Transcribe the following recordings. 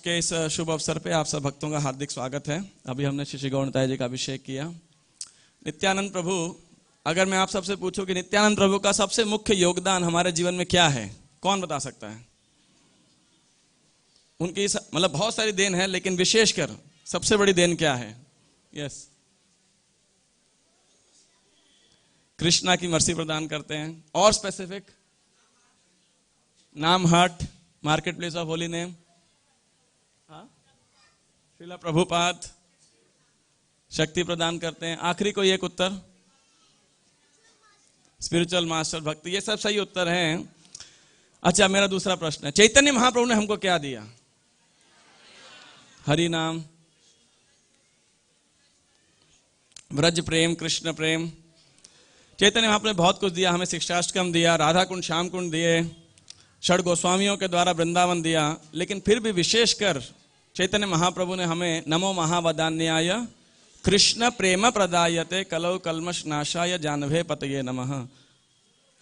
के इस शुभ अवसर पे आप सब भक्तों का हार्दिक स्वागत है। अभी हमने श्री श्री गौरताई जी का अभिषेक किया। नित्यानंद प्रभु, अगर मैं आप सबसे पूछूं कि नित्यानंद प्रभु का सबसे मुख्य योगदान हमारे जीवन में क्या है, कौन बता सकता है? उनकी मतलब बहुत सारी देन है, लेकिन विशेषकर सबसे बड़ी देन क्या है? यस, कृष्णा की मर्सी प्रदान करते हैं। और स्पेसिफिक नाम हट, market place of holy name, Srila Prabhupada शक्ति प्रदान करते हैं। आखिरी कोई एक उत्तर, स्पिरिचुअल मास्टर भक्ति। ये सब सही उत्तर हैं। अच्छा, मेरा दूसरा प्रश्न है, चैतन्य महाप्रभु ने हमको क्या दिया? हरि नाम, ब्रज प्रेम, कृष्ण प्रेम। चैतन्य महाप्रभु ने बहुत कुछ दिया हमें। शिक्षाष्टकम दिया, राधा कुंड, श्याम कुंड दिए, षड गोस्वामियों के द्वारा वृंदावन दिया। लेकिन फिर भी विशेषकर चैतन्य महाप्रभु ने हमें नमो महावदान्याय कृष्ण प्रेम प्रदायते कलौ कल्मष नाशाय जानवे पतये नमः।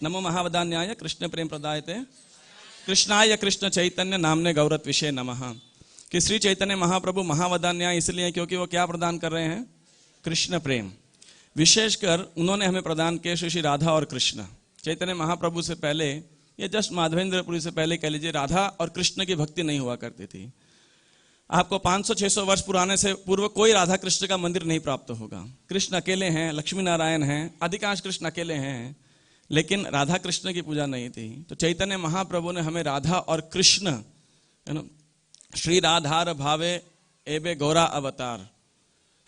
नमो महावदान्याय कृष्ण प्रेम प्रदायते कृष्णाय कृष्ण चैतन्य नामने गौरत विषय नमः। कि श्री चैतन्य महाप्रभु महावदान्याय इसलिए क्योंकि वो क्या प्रदान कर रहे हैं? कृष्ण प्रेम। विशेषकर उन्होंने हमें प्रदान किए श्री राधा और कृष्ण। चैतन्य महाप्रभु से पहले, ये जस्ट माधवेंद्रपुरी से पहले कह लीजिए, राधा और कृष्ण की भक्ति नहीं हुआ करती थी। आपको 500-600 वर्ष पुराने से पूर्व कोई राधा कृष्ण का मंदिर नहीं प्राप्त होगा। कृष्ण अकेले हैं, लक्ष्मी नारायण हैं, अधिकांश कृष्ण अकेले हैं, लेकिन राधा कृष्ण की पूजा नहीं थी। तो चैतन्य महाप्रभु ने हमें राधा और कृष्ण, श्री राधार भावे एबे गौरा अवतार,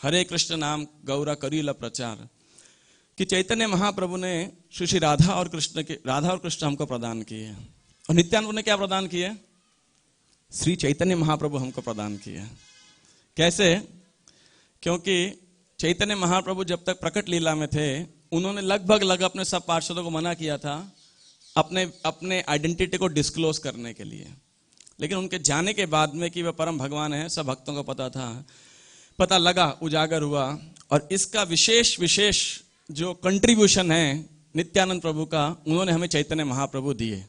हरे कृष्ण नाम गौरा करील प्रचार, कि चैतन्य महाप्रभु ने श्री राधा और कृष्ण हमको प्रदान किए। और नित्यानंद ने क्या प्रदान किए? श्री चैतन्य महाप्रभु हमको प्रदान किए। कैसे? क्योंकि चैतन्य महाप्रभु जब तक प्रकट लीला में थे, उन्होंने लगभग अपने सब पार्षदों को मना किया था अपने आइडेंटिटी को डिस्क्लोज करने के लिए। लेकिन उनके जाने के बाद में कि वह परम भगवान है, सब भक्तों को पता था, पता लगा, उजागर हुआ। और इसका विशेष जो कंट्रीब्यूशन है नित्यानंद प्रभु का, उन्होंने हमें चैतन्य महाप्रभु दिए।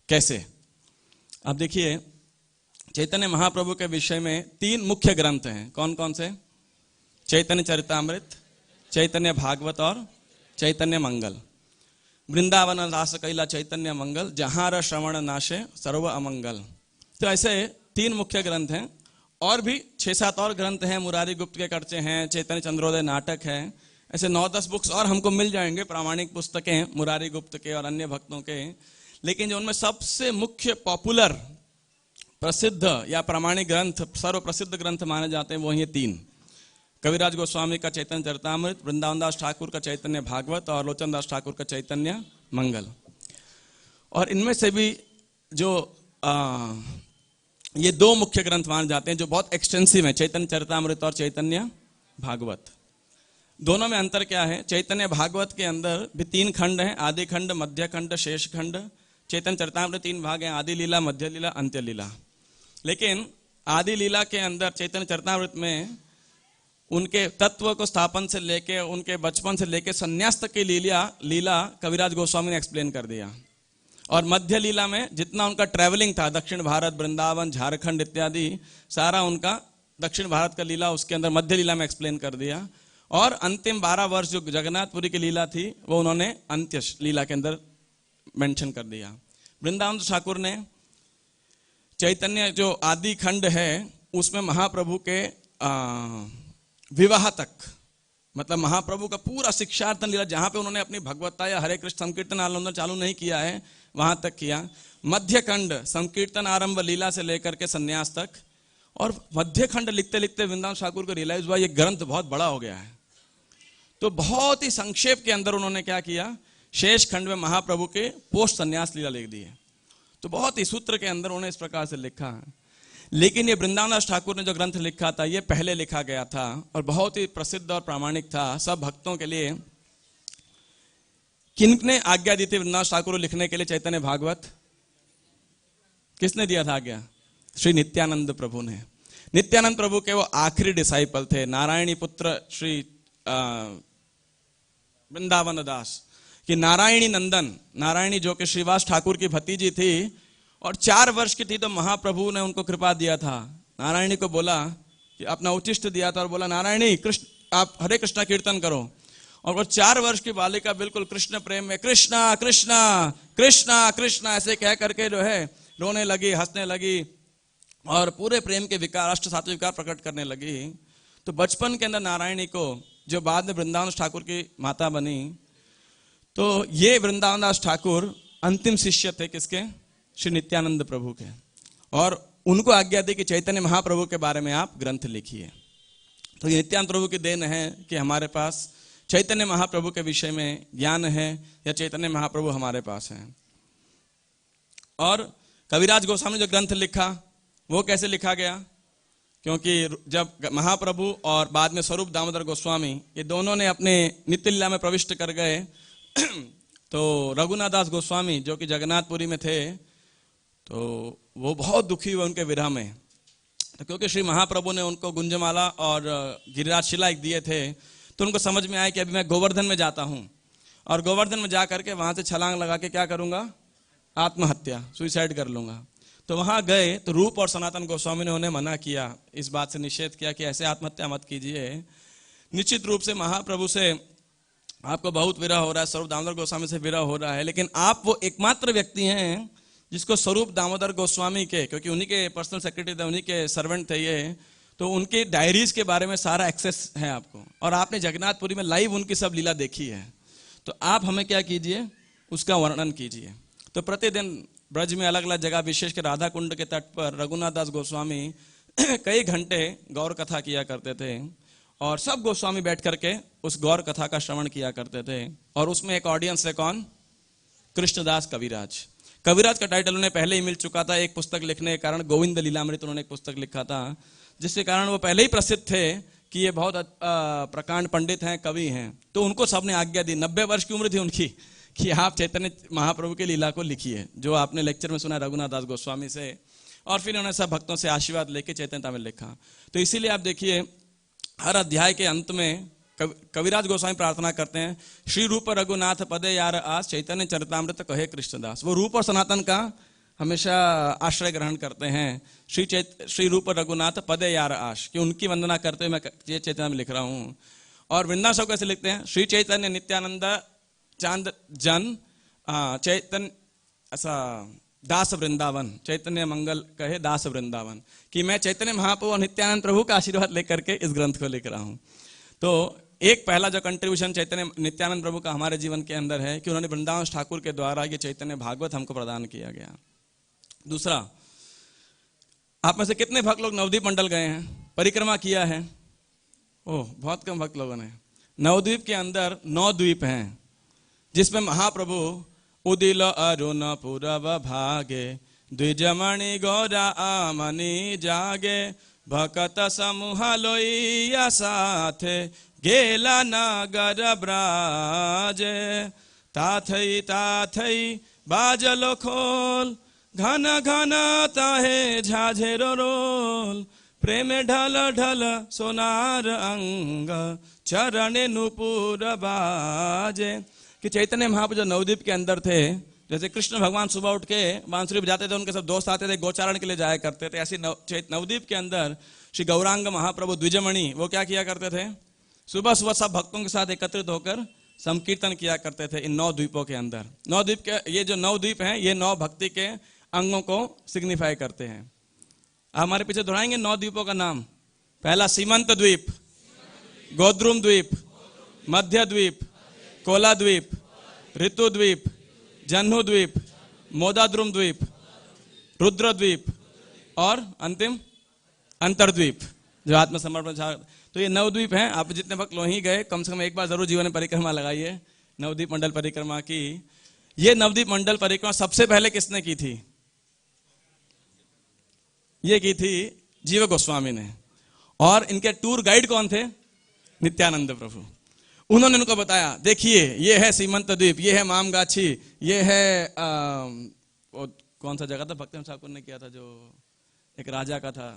कैसे? आप देखिए, चैतन्य महाप्रभु के विषय में 3 मुख्य ग्रंथ हैं। कौन कौन से? चैतन्य चरितामृत, चैतन्य भागवत और चैतन्य मंगल। वृंदावन रास कैला चैतन्य मंगल, जहां श्रवण नाशे सर्व अमंगल। तो ऐसे 3 मुख्य ग्रंथ हैं। और भी 6-7 और ग्रंथ हैं। मुरारी गुप्त के कर्चे हैं, चैतन्य चंद्रोदय नाटक है। ऐसे 9-10 बुक्स और हमको मिल जाएंगे, प्रामाणिक पुस्तकें मुरारी गुप्त के और अन्य भक्तों के। लेकिन जो उनमें सबसे मुख्य, पॉपुलर, प्रसिद्ध या प्रामाणिक ग्रंथ, सर्व प्रसिद्ध ग्रंथ माने जाते हैं, वो ये 3। कविराज गोस्वामी का चैतन्य चरितामृत, वृंदावन दास ठाकुर का चैतन्य भागवत और लोचन दास ठाकुर का चैतन्य मंगल। और इनमें से भी जो ये 2 मुख्य ग्रंथ माने जाते हैं जो बहुत एक्सटेंसिव हैं, चैतन्य चरितामृत और चैतन्य भागवत। दोनों में अंतर क्या है? चैतन्य भागवत के अंदर भी 3 खंड हैं, आदि खंड, मध्य खंड, शेष खंड। चैतन्य चरितामृत 3 भाग हैं, आदि लीला, मध्य लीला, अंत्य लीला। लेकिन आदि लीला के अंदर चैतन्य चरितामृत में उनके तत्व को स्थापन से लेके, उनके बचपन से लेके संन्यास तक की लीला कविराज गोस्वामी ने एक्सप्लेन कर दिया। और मध्य लीला में जितना उनका ट्रैवलिंग था, दक्षिण भारत, वृंदावन, झारखंड इत्यादि, सारा उनका दक्षिण भारत का लीला उसके अंदर मध्य लीला में एक्सप्लेन कर दिया। और अंतिम 12 वर्ष जो जगन्नाथपुरी की लीला थी, वो उन्होंने अंत्य लीला के अंदर मेंशन कर दिया। वृंदावन ठाकुर ने चैतन्य जो आदि खंड है, उसमें महाप्रभु के विवाह तक, मतलब महाप्रभु का पूरा शिक्षार्थन लीला, जहां पे उन्होंने अपनी भगवत्ता या हरे कृष्ण संकीर्तन आनंद चालू नहीं किया है, वहां तक किया। मध्य खंड संकीर्तन आरंभ लीला से लेकर के संन्यास तक। और मध्य खंड लिखते लिखते वृंदावन ठाकुर को रियलाइज हुआ ये ग्रंथ बहुत बड़ा हो गया है, तो बहुत ही संक्षेप के अंदर उन्होंने क्या किया, शेष खंड में महाप्रभु के पोस्ट संन्यास लीला लिख दी है। तो बहुत ही सूत्र के अंदर उन्होंने इस प्रकार से लिखा है। लेकिन ये वृंदावन दास ठाकुर ने जो ग्रंथ लिखा था, ये पहले लिखा गया था और बहुत ही प्रसिद्ध और प्रामाणिक था सब भक्तों के लिए। किसने आज्ञा दी थी वृंदावन ठाकुर को लिखने के लिए चैतन्य भागवत? किसने दिया था आज्ञा? श्री नित्यानंद प्रभु ने। नित्यानंद प्रभु के वो आखिरी डिसाइपल थे, नारायणी पुत्र श्री वृंदावन दास, कि नारायणी नंदन, नारायणी जो कि श्रीवास ठाकुर की भतीजी थी और 4 वर्ष की थी, तो महाप्रभु ने उनको कृपा दिया था नारायणी को बोला कि अपना उच्चिष्ट दिया था और बोला नारायणी कृष्ण आप हरे कृष्णा कीर्तन करो। और वो 4 वर्ष की बालिका बिल्कुल कृष्ण प्रेम में कृष्णा कृष्णा कृष्णा कृष्णा ऐसे कह करके जो है रोने लगी, हंसने लगी और पूरे प्रेम के विकार, अष्ट सात्विक विकार प्रकट करने लगी। तो बचपन के अंदर नारायणी को, जो बाद में वृंदावन ठाकुर की माता बनी, तो ये वृंदावन दास ठाकुर अंतिम शिष्य थे किसके? श्री नित्यानंद प्रभु के। और उनको आज्ञा दी कि चैतन्य महाप्रभु के बारे में आप ग्रंथ लिखिए। तो ये नित्यानंद प्रभु की देन है कि हमारे पास चैतन्य महाप्रभु के विषय में ज्ञान है, या चैतन्य महाप्रभु हमारे पास है। और कविराज गोस्वामी जो ग्रंथ लिखा वो कैसे लिखा गया? क्योंकि जब महाप्रभु और बाद में स्वरूप दामोदर गोस्वामी ये दोनों ने अपने नित्य लीला में प्रविष्ट कर गए, तो रघुनाथ दास गोस्वामी जो कि जगन्नाथपुरी में थे, तो वो बहुत दुखी हुए उनके विरह में। तो क्योंकि श्री महाप्रभु ने उनको गुंजमाला और गिरिराज शिला दिए थे, तो उनको समझ में आया कि अभी मैं गोवर्धन में जाता हूं और गोवर्धन में जा करके वहां से छलांग लगा के क्या करूंगा? आत्महत्या, सुइसाइड कर लूंगा। तो वहां गए तो रूप और सनातन गोस्वामी ने उन्हें मना किया, इस बात से निषेध किया कि ऐसे आत्महत्या मत कीजिए। निश्चित रूप से महाप्रभु से आपको बहुत विरह हो रहा है, स्वरूप दामोदर गोस्वामी से विरह हो रहा है, लेकिन आप वो एकमात्र व्यक्ति हैं जिसको स्वरूप दामोदर गोस्वामी के, क्योंकि उन्हीं के पर्सनल सेक्रेटरी थे, उन्हीं के सर्वेंट थे ये, तो उनके डायरीज के बारे में सारा एक्सेस है आपको, और आपने जगन्नाथपुरी में लाइव उनकी सब लीला देखी है। तो आप हमें क्या कीजिए? उसका वर्णन कीजिए। तो प्रतिदिन ब्रज में अलग अलग जगह, विशेषकर राधा कुंड के तट पर रघुनाथ दास गोस्वामी कई घंटे गौर कथा किया करते थे, और सब गोस्वामी बैठ करके उस गौर कथा का श्रवण किया करते थे। और उसमें एक ऑडियंस है कौन? कृष्णदास कविराज। कविराज का टाइटल उन्हें पहले ही मिल चुका था, एक पुस्तक लिखने के कारण, गोविंद लीलामृत उन्होंने एक पुस्तक लिखा था, जिसके कारण वो पहले ही प्रसिद्ध थे कि ये बहुत प्रकांड पंडित हैं, कवि हैं। तो उनको सबने आज्ञा दी, 90 वर्ष की उम्र थी उनकी, कि आप चैतन्य महाप्रभु की लीला को लिखिए, जो आपने लेक्चर में सुना रघुनाथ दास गोस्वामी से। और फिर उन्होंने सब भक्तों से आशीर्वाद लेके चैतन्यता में लिखा। तो इसीलिए आप देखिए हर अध्याय के अंत में कविराज गोस्वामी प्रार्थना करते हैं, श्री रूप रघुनाथ पदे यार आस चैतन्य चरितामृत कहे कृष्णदास। वो रूप और सनातन का हमेशा आश्रय ग्रहण करते हैं। श्री रूप रघुनाथ पदे यार आश, कि उनकी वंदना करते हुए मैं ये चैतन्य में लिख रहा हूँ। और वृंदावन सब कैसे लिखते हैं? श्री चैतन्य नित्यानंद चांद जन चैतन्य ऐसा दास वृंदावन, चैतन्य मंगल कहे दास वृंदावन, कि मैं चैतन्य महाप्रभु और नित्यानंद प्रभु का आशीर्वाद लेकर के इस ग्रंथ को लिख रहा हूँ। तो एक पहला जो कंट्रीब्यूशन चैतन्य नित्यानंद प्रभु का हमारे जीवन के अंदर है कि उन्होंने वृंदावन ठाकुर के द्वारा ये चैतन्य भागवत हमको प्रदान किया गया। दूसरा, आप में से कितने भक्त लोग नवद्वीप मंडल गए हैं, परिक्रमा किया है? ओह, बहुत कम भक्त लोगों ने। नवद्वीप के अंदर 9 द्वीप हैं, जिसमें महाप्रभु उदिल अरुण पूरब भागे, द्विजमणि गौरा आमनि जागे, भकत समूह लोइया साथे, गेला नगर ब्राजे, ताथई ताथई बाजलो खोल, घन घन ताहे झाझेरो रोल, प्रेम ढल ढल सोनार अंग, चरणे नुपुर बाजे। कि चैतन्य महाप्रभु नवद्वीप के अंदर थे, जैसे कृष्ण भगवान सुबह उठ के बांसुरी बजाते थे, उनके सब दोस्त आते थे, गोचारण के लिए जाया करते थे, ऐसे नवद्वीप के अंदर श्री गौरांग महाप्रभु द्विजमणि वो क्या किया करते थे? सुबह सुबह सब भक्तों के साथ एकत्रित होकर संकीर्तन किया करते थे इन 9 द्वीपों के अंदर। 9 द्वीप के, ये जो 9 द्वीप हैं, ये 9 भक्ति के अंगों को सिग्निफाई करते हैं। हमारे पीछे दोहराएंगे 9 द्वीपों का नाम। पहला सीमंत द्वीप, गोद्रुम द्वीप, मध्य द्वीप, कोला द्वीप, ऋतु द्वीप, जन्हू द्वीप, मोदाद्रुम द्वीप, रुद्र द्वीप और अंतिम अंतरद्वीप जो आत्मसमर्पण। तो ये 9 द्वीप हैं। आप जितने वक्त लोही गए, कम से कम एक बार जरूर जीवन में परिक्रमा लगाइए, नवद्वीप मंडल परिक्रमा की। ये नवद्वीप मंडल परिक्रमा सबसे पहले किसने की थी? ये की थी जीव गोस्वामी ने। और इनके टूर गाइड कौन थे? नित्यानंद प्रभु। उन्होंने उनको बताया, देखिए ये है सीमंत द्वीप, ये है मामगाछी, ये है कौन सा जगह था भक्ति ठाकुर ने किया था जो एक राजा का था,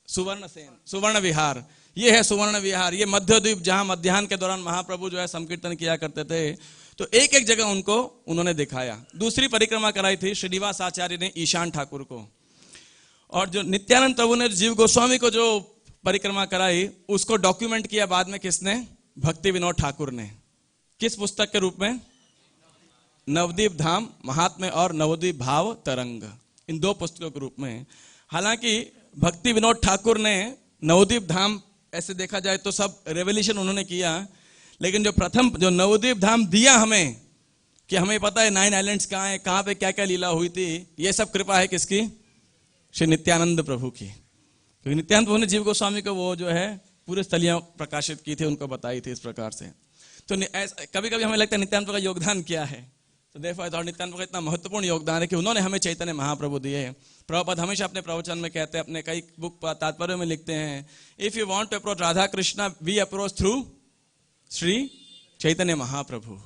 सुवर्णसेन, सुवर्ण विहार, ये है सुवर्ण विहार, ये मध्य द्वीप जहां मध्याह्न के दौरान महाप्रभु जो है संकीर्तन किया करते थे। तो एक एक जगह उनको उन्होंने दिखाया। दूसरी परिक्रमा कराई थी श्रीनिवास आचार्य ने ईशान ठाकुर को। और जो नित्यानंद प्रभु ने जीव गोस्वामी को जो परिक्रमा कराई, उसको डॉक्यूमेंट किया बाद में किसने? भक्ति विनोद ठाकुर ने। किस पुस्तक के रूप में? नवदीप धाम महात्म्य और नवदीप भाव तरंग, इन दो पुस्तकों के रूप में। हालांकि भक्ति विनोद ठाकुर ने नवदीप धाम, ऐसे देखा जाए तो सब रेवोल्यूशन उन्होंने किया, लेकिन जो प्रथम जो नवदीप धाम दिया हमें, कि हमें पता है 9 आइलैंड्स कहाँ है, कहाँ पे क्या क्या लीला हुई थी, ये सब कृपा है किसकी? श्री नित्यानंद प्रभु की। क्योंकि नित्यानंद प्रभु ने जीव गोस्वामी को वो जो है पूरे स्थलियां प्रकाशित की थी, उनको बताई थी इस प्रकार से। तो कभी कभी हमें लगता है नित्यानंद प्रभु का योगदान क्या है, तो देखो नित्यानंद प्रभु का इतना महत्वपूर्ण योगदान है कि उन्होंने हमें चैतन्य महाप्रभु दिए। प्रभुपाद हमेशा अपने प्रवचन में कहते हैं, अपने कई बुक तात्पर्य में लिखते हैं, if you want to approach Radha Krishna we approach through Shri Chaitanya Mahaprabhu.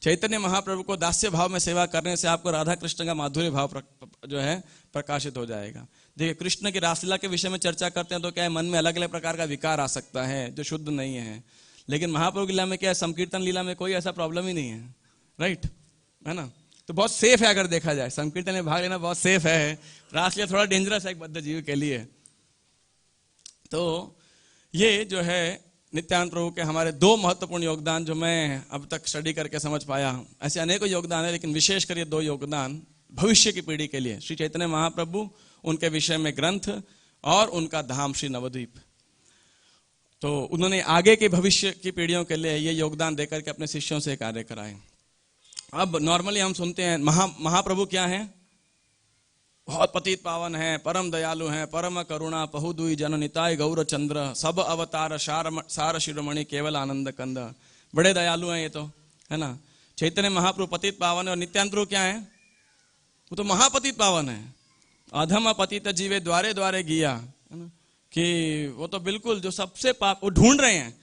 Chaitanya Mahaprabhu को दास्य भाव में सेवा करने से आपको राधा कृष्ण का माधुर्य भाव जो है प्रकाशित हो जाएगा। देखिए, कृष्ण की रासलीला के विषय में चर्चा करते हैं तो क्या है, मन में अलग अलग प्रकार का विकार आ सकता है जो शुद्ध नहीं है, लेकिन महाप्रभु की लीला में क्या है, संकीर्तन लीला में कोई ऐसा प्रॉब्लम ही नहीं है, राइट, है ना। तो बहुत सेफ है, अगर देखा जाए संकीर्तन में भाग लेना बहुत सेफ है। रासलीला थोड़ा डेंजरस है एक बद्ध जीव के लिए। तो ये जो है नित्यानंद प्रभु के हमारे 2 महत्वपूर्ण योगदान जो मैं अब तक स्टडी करके समझ पाया। ऐसे अनेकों योगदान है, लेकिन विशेषकर ये 2 योगदान भविष्य की पीढ़ी के लिए, श्री चैतन्य महाप्रभु, उनके विषय में ग्रंथ, और उनका धाम श्री नवद्वीप। तो उन्होंने आगे के भविष्य की पीढ़ियों के लिए ये योगदान देकर के अपने शिष्यों से कार्य कराए। अब नॉर्मली हम सुनते हैं महाप्रभु क्या है? बहुत पतित पावन है, परम दयालु है, परम करुणा, पहुदुई जन निताय गौर चंद्र, सब अवतार सार शिरोमणि केवल आनंद कंद। बड़े दयालु हैं ये तो, है ना। चैतन्य महाप्रभु पतित पावन है, और नित्यानंद प्रभु क्या है? वो तो महापतित पावन है। अधम पतित जीवे द्वारे द्वारे गिया, है ना, कि वो तो बिल्कुल जो सबसे पाप, वो ढूंढ रहे हैं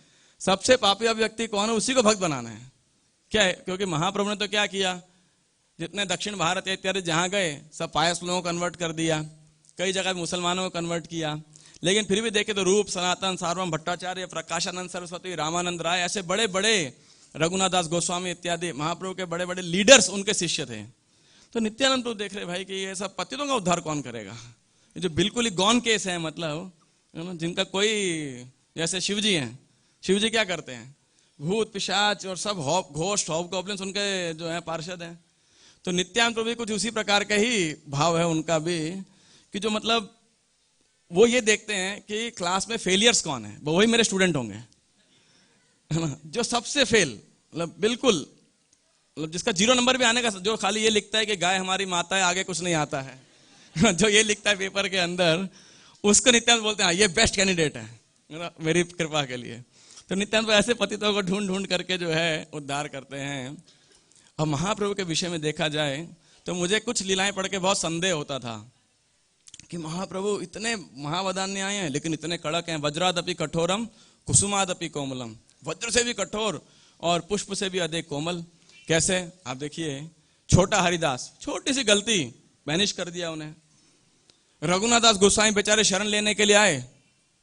सबसे पापी व्यक्ति कौन है, उसी को भक्त बनाना है। क्या है? क्योंकि महाप्रभु ने तो क्या किया, जितने दक्षिण भारत इत्यादि जहां गए सब पायस लोगों को कन्वर्ट कर दिया, कई जगह मुसलमानों को कन्वर्ट किया, लेकिन फिर भी देखे तो रूप सनातन, सार्वभौम भट्टाचार्य, प्रकाशानंद सरस्वती, रामानंद राय, ऐसे बड़े बड़े, रघुनाथ दास गोस्वामी इत्यादि महाप्रभु के बड़े बड़े लीडर्स उनके शिष्य थे। तो नित्यानंद प्रभु देख रहे भाई कि ये सब पतितों का उद्धार कौन करेगा, ये जो बिल्कुल ही गॉन केस है, मतलब जिनका कोई, जैसे शिव जी हैं, शिव जी क्या करते हैं, भूत पिशाच और सब घोस्ट हॉबगॉब्लिन्स उनके जो है पार्षद हैं। तो नित्यानंद प्रभु कुछ उसी प्रकार का ही भाव है उनका भी, कि जो मतलब वो ये देखते हैं कि क्लास में फेलियर्स कौन है, वो वही मेरे स्टूडेंट होंगे, है ना। जो सबसे फेल, मतलब बिल्कुल, मतलब जिसका 0 नंबर भी आने का, जो खाली ये लिखता है कि गाय हमारी माता है, आगे कुछ नहीं आता है जो ये लिखता है पेपर के अंदर, उसको नित्यानंद बोलते हैं ये बेस्ट कैंडिडेट है मेरी कृपा के लिए। तो नित्यानंद ऐसे पतितों को ढूंढ ढूंढ करके जो है उद्धार करते हैं। और महाप्रभु के विषय में देखा जाए तो मुझे कुछ लीलाएं पढ़ के बहुत संदेह होता था कि महाप्रभु इतने महावदान्य आए हैं, लेकिन इतने कड़क हैं। वज्रादपि कठोरम कुसुमादपि कोमलम, वज्र से भी कठोर और पुष्प से भी अधिक कोमल। कैसे? आप देखिए, छोटा हरिदास, छोटी सी गलती बैनिश कर दिया उन्हें। रघुनाथ दास गोसाई बेचारे शरण लेने के लिए आए,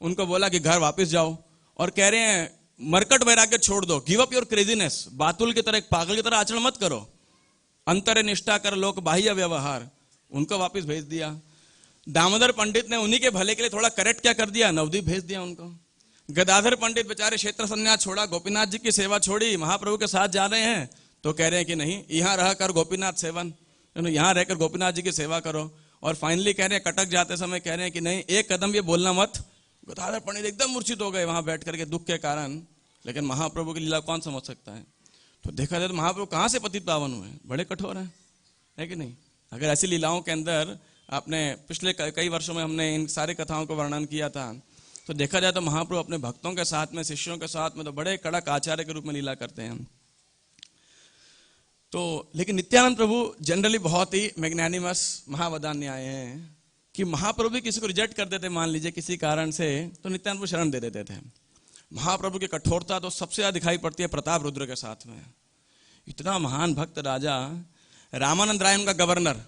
उनको बोला कि घर वापस जाओ, और कह रहे हैं मरकट वैराग्य छोड़ दो, गिव अप योर क्रेजीनेस, बातुल की तरह, एक पागल की तरह आचरण मत करो, अंतर निष्ठा कर लोक बाह्य व्यवहार। उनको वापस भेज दिया। दामोदर पंडित ने उन्हीं के भले के लिए थोड़ा करेक्ट क्या कर दिया, नवद्वीप भेज दिया उनको। गदाधर पंडित बेचारे क्षेत्र संन्यास छोड़ा, गोपीनाथ जी की सेवा छोड़ी, महाप्रभु के साथ जा रहे हैं तो कह रहे हैं कि नहीं, यहाँ रह कर गोपीनाथ सेवन, यहाँ रहकर गोपीनाथ जी की सेवा करो। और फाइनली कह रहे हैं, कटक जाते समय कह रहे हैं कि नहीं, एक कदम ये बोलना मत। गदाधर पंडित एकदम मूर्छित हो गए वहां बैठ करके दुख के कारण। लेकिन महाप्रभु की लीला कौन समझ सकता है? तो देखा जाए तो महाप्रभु कहाँ से पतित पावन हुए, बड़े कठोर हैं, है कि नहीं। अगर ऐसी लीलाओं के अंदर आपने पिछले कई वर्षों में हमने इन सारी कथाओं को वर्णन किया था, तो देखा जाए तो महाप्रभु अपने भक्तों के साथ में, शिष्यों के साथ में तो बड़े कड़क आचार्य के रूप में लीला करते हैं। तो लेकिन नित्यानंद प्रभु जनरली बहुत ही मैग्नानिमस महावदान्य आए हैं कि महाप्रभु भी किसी को रिजेक्ट कर देते, मान लीजिए किसी कारण से, तो नित्यानंद प्रभु शरण दे देते थे। महाप्रभु की कठोरता तो सबसे ज्यादा दिखाई पड़ती है प्रताप रुद्र के साथ में। इतना महान भक्त राजा, रामानंद राय उनका गवर्नर,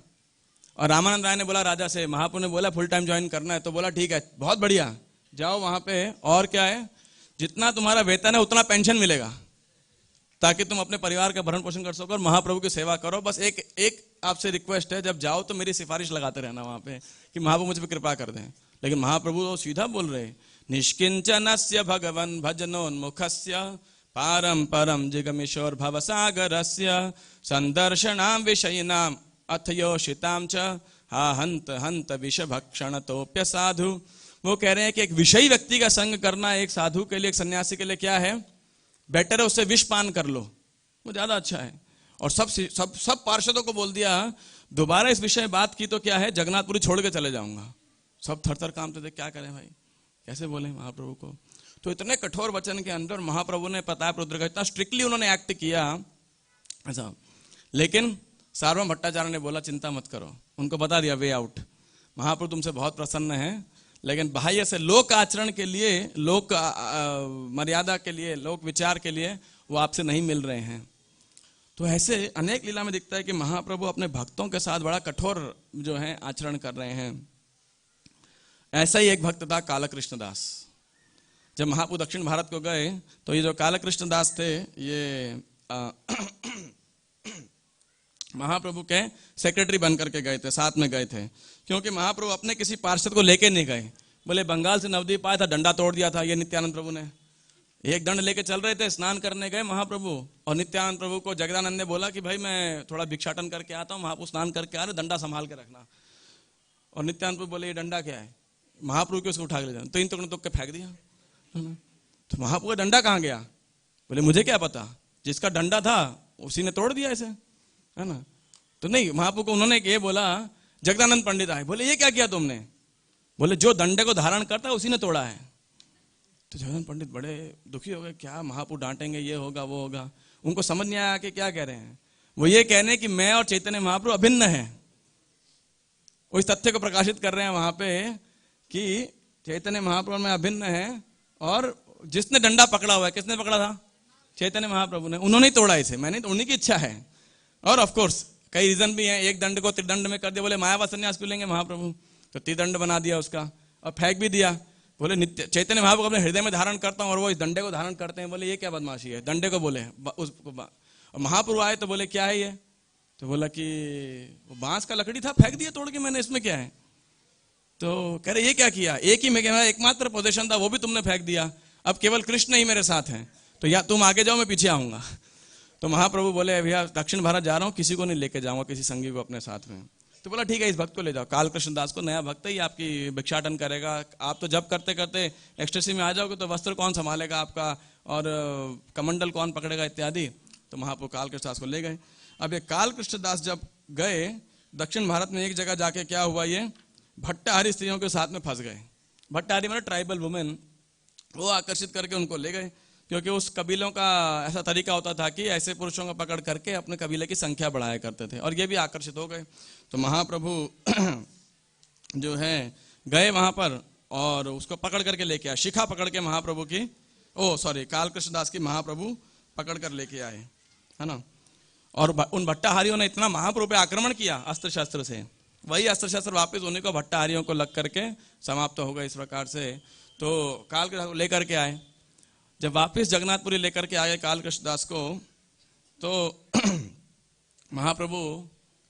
और रामानंद राय ने बोला राजा से, महाप्रभु ने बोला फुल टाइम ज्वाइन करना है, तो बोला ठीक है, बहुत बढ़िया, जाओ वहां पे, और क्या है, जितना तुम्हारा वेतन है उतना पेंशन मिलेगा। ताकि तुम अपने परिवार का भरण पोषण कर सको और महाप्रभु की सेवा करो। बस एक एक आपसे रिक्वेस्ट है, जब जाओ तो मेरी सिफारिश लगाते रहना वहां पे कि महाप्रभु मुझ पर कृपा कर दें। लेकिन महाप्रभु तो सीधा बोल रहे, निष्किंचनस्य भगवन् भजनोन्मुखस्य पारम परम जिगमिशोर भवसागरस्य संदर्शनाम विषयिनाम अथयोषिताम च हा हंत हंत विष भक्षण तोप्य साधु। वो कह रहे हैं कि एक विषयी व्यक्ति का संग करना एक साधु के लिए, एक सन्यासी के लिए क्या है, बेटर है उससे विष पान कर लो, वो ज्यादा अच्छा है। और सब पार्षदों को बोल दिया, दोबारा इस विषय में बात की तो क्या है, जगन्नाथपुरी छोड़ के चले जाऊंगा। सब थर-थर कांपते थे, क्या करें भाई, कैसे बोले महाप्रभु को। तो इतने कठोर वचन के अंदर महाप्रभु ने प्रताप रुद्र का इतना स्ट्रिक्टली उन्होंने एक्ट किया। अच्छा, लेकिन सार्वभौम भट्टाचार्य ने बोला चिंता मत करो, उनको बता दिया वे आउट, महाप्रभु तुमसे बहुत प्रसन्न है, लेकिन बाह्य से लोक आचरण के लिए, लोक मर्यादा के लिए, लोक विचार के लिए वो आपसे नहीं मिल रहे हैं। तो ऐसे अनेक लीला में दिखता है कि महाप्रभु अपने भक्तों के साथ बड़ा कठोर जो है आचरण कर रहे हैं। ऐसा ही एक भक्त था कालकृष्ण दास। जब महाप्रभु दक्षिण भारत को गए तो ये जो कालकृष्ण दास थे ये महाप्रभु के सेक्रेटरी बनकर के गए थे, साथ में गए थे, क्योंकि महाप्रभु अपने किसी पार्षद को लेके नहीं गए। बोले बंगाल से नवद्वीप आया था, डंडा तोड़ दिया था ये नित्यानंद प्रभु ने। एक दंड लेके चल रहे थे, स्नान करने गए महाप्रभु, और नित्यानंद प्रभु को जगदानंद ने बोला कि भाई मैं थोड़ा भिक्षाटन करके आता हूँ, महाप्रभु स्नान करके आ रहे, डंडा संभाल के रखना। और नित्यानंद प्रभु बोले ये डंडा क्या है, महाप्रभु के उसको उठा के ले जाना, तो इन टुकड़ों के फेंक दिया। तो महाप्रभु का डंडा कहाँ गया, बोले मुझे क्या पता, जिसका डंडा था उसी ने तोड़ दिया इसे, है ना। तो नहीं, महाप्रभु को उन्होंने ये बोला, जगदानंद पंडित आए, बोले ये क्या किया तुमने, बोले जो दंडे को धारण करता है उसी ने तोड़ा है। तो जगदानंद पंडित बड़े दुखी हो गए, क्या महाप्रभु डांटेंगे, ये होगा वो होगा। उनको समझ नहीं आया कि क्या कह रहे हैं। वो ये कह रहे हैं कि मैं और चैतन्य महाप्रभु अभिन्न है। वो इस तथ्य को प्रकाशित कर रहे हैं वहां पे कि चैतन्य महाप्रभु में अभिन्न है, और जिसने डंडा पकड़ा हुआ है, किसने पकड़ा था, चैतन्य महाप्रभु ने, उन्होंने ही तोड़ा इसे, मैंने तो, उन्हीं की इच्छा है। और ऑफ कोर्स कई रीजन भी हैं, एक दंड को त्रिदंड में कर दिया, बोले मायावा संन्यास क्यों लेंगे महाप्रभु, तो त्रिदंड बना दिया उसका और फेंक भी दिया। बोले नित्य चैतन्य महाप्रभु अपने हृदय में धारण करता हूँ और वो इस डंडे को धारण करते हैं। बोले ये क्या बदमाशी है, डंडे को बोले उसको। और महाप्रभु आए तो बोले क्या है ये, तो बोला कि वो बांस का लकड़ी था, फेंक दिया तोड़ के मैंने, इसमें क्या है। तो कह रहे ये क्या किया, एक ही मेरा एकमात्र पोजीशन था वो भी तुमने फेंक दिया, अब केवल कृष्ण ही मेरे साथ हैं, तो या तुम आगे जाओ मैं पीछे आऊंगा। तो महाप्रभु बोले भैया दक्षिण भारत जा रहा हूँ, किसी को नहीं लेके जाऊंगा, किसी संगी को अपने साथ में। तो बोला ठीक है, इस भक्त को ले जाओ, कालकृष्ण दास को, नया भक्त ही आपकी भिक्षाटन करेगा, आप तो जब करते करते एक्सटेसी में आ जाओगे तो वस्त्र कौन संभालेगा आपका, और कमंडल कौन पकड़ेगा इत्यादि। तो महाप्रभु कालकृष्ण दास को ले गए। अब ये कालकृष्ण दास जब गए दक्षिण भारत में, एक जगह जाके क्या हुआ, ये भट्टाहारी स्त्रियों के साथ में फंस गए। भट्टाहारी मतलब ट्राइबल वुमेन, वो आकर्षित करके उनको ले गए, क्योंकि उस कबीलों का ऐसा तरीका होता था कि ऐसे पुरुषों को पकड़ करके अपने कबीले की संख्या बढ़ाया करते थे, और ये भी आकर्षित हो गए। तो महाप्रभु जो है गए वहां पर और उसको पकड़ करके लेके आए, शिखा पकड़ के महाप्रभु की, कालकृष्ण दास की महाप्रभु पकड़ कर लेके आए, है ना। और उन भट्टाहारियों ने इतना महाप्रभु पे आक्रमण किया अस्त्र शस्त्र से, वही अस्त्र शस्त्र वापिस उन्हीं को भट्टाहारियों को लग करके समाप्त हो गए इस प्रकार से। तो कालकृष्ण लेकर के आए, जब वापिस जगन्नाथपुरी लेकर के आए कालकृष्ण दास को, तो महाप्रभु